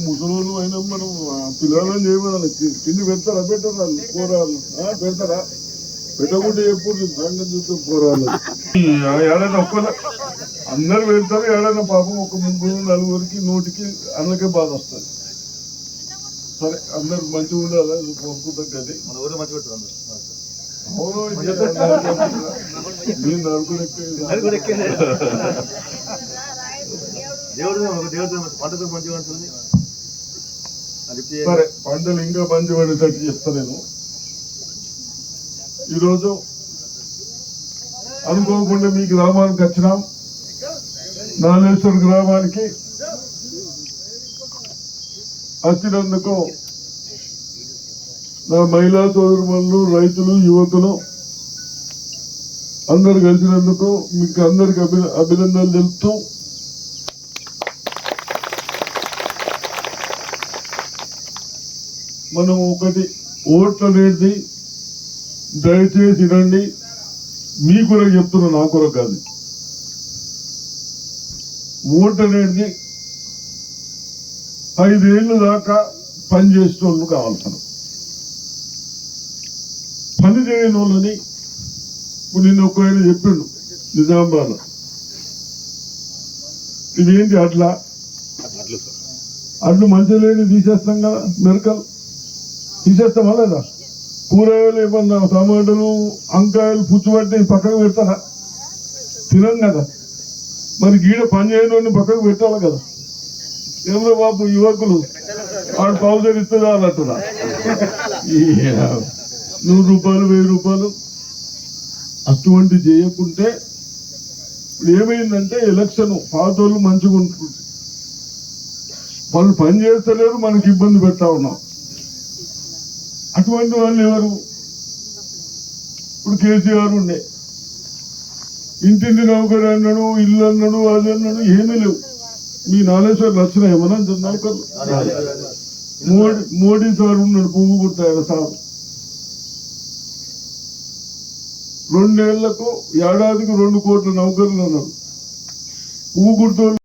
ముసలోళ్ళు అయినా మనం పిల్లలని చేయమని తిండి పెడతారా పెట్టరా కూరలు పెడతారా పెట్టకుండా ఎప్పుడు సంగతి చూస్తూ కూరలు ఏడైనా ఒక్కరు అందరు పెడతారు ఏడైనా పాపం ఒక ముగ్గురు నలుగురికి నోటికి అన్నకే బాధ వస్తుంది. సరే అందరు మంచిగా ఉండాలి కోరుకుంటాం కదా. అవును నేను సరే పంటలు ఇంకా మంచి పడేటట్టు చెప్తా. నేను ఈరోజు అనుకోకుండా మీ గ్రామానికి వచ్చినాం. నాలేశ్వర గ్రామానికి వచ్చినందుకు నా మహిళా సోదరులు, రైతులు, యువకులు అందరు కలిసినందుకు మీకు అందరికి అభినందనలు తెలుపుతూ మనం ఒకటి ఓట్లు అనేది దయచేసి రండి. మీ కొరకు చెప్తున్నా, నా కొరకు కాదు. ఓటు అనేది 5 ఏళ్ళు దాకా పని చేసిన వాళ్ళు కావాల్సిన పని చేయని వాళ్ళని నిన్న ఒక ఆయన చెప్పిండు నిజామాబాద్, ఇవేంటి అడ్లు మంచిగా లేని తీసేస్తాం కదా, మెరకలు తీసేస్తామా లేదా? కూరగాయలు ఏమన్నా టమాటాలు, వంకాయలు పుచ్చుబట్టి పక్కకు పెడతారా? తినం కదా. మరి గీడ పని చేయని పక్కకు పెట్టాలి కదా. ఏమో బాబు యువకులు వాడు పౌసర్ ఇస్తుందా అన్నట్టున్నా. 100 రూపాయలు 1000 రూపాయలు అటువంటి చేయకుంటే ఇప్పుడు ఏమైందంటే ఎలక్షన్ పాతోళ్ళు మంచిగా ఉంటుంది, వాళ్ళు పని చేస్తలేరు, మనకి ఇబ్బంది పెడతా ఉన్నాం. అటువంటి వాళ్ళు ఎవరు? ఇప్పుడు కేసీఆర్ ఉండే ఇంటింటి నౌకరు అన్నాడు, ఇల్లు అన్నాడు, అది అన్నాడు, ఏమీ లేవు. మీ నాలేశ్వర్లు వచ్చినాయి ఏమన్నా నౌకర్లు? మోడీ సార్ ఉన్నాడు, పువ్వు కుట్టాడు సార్. 2 ఏళ్లకు ఏడాదికి 2 కోట్ల నౌకర్లు అన్నారు. పువ్వు కుర్తోళ్ళు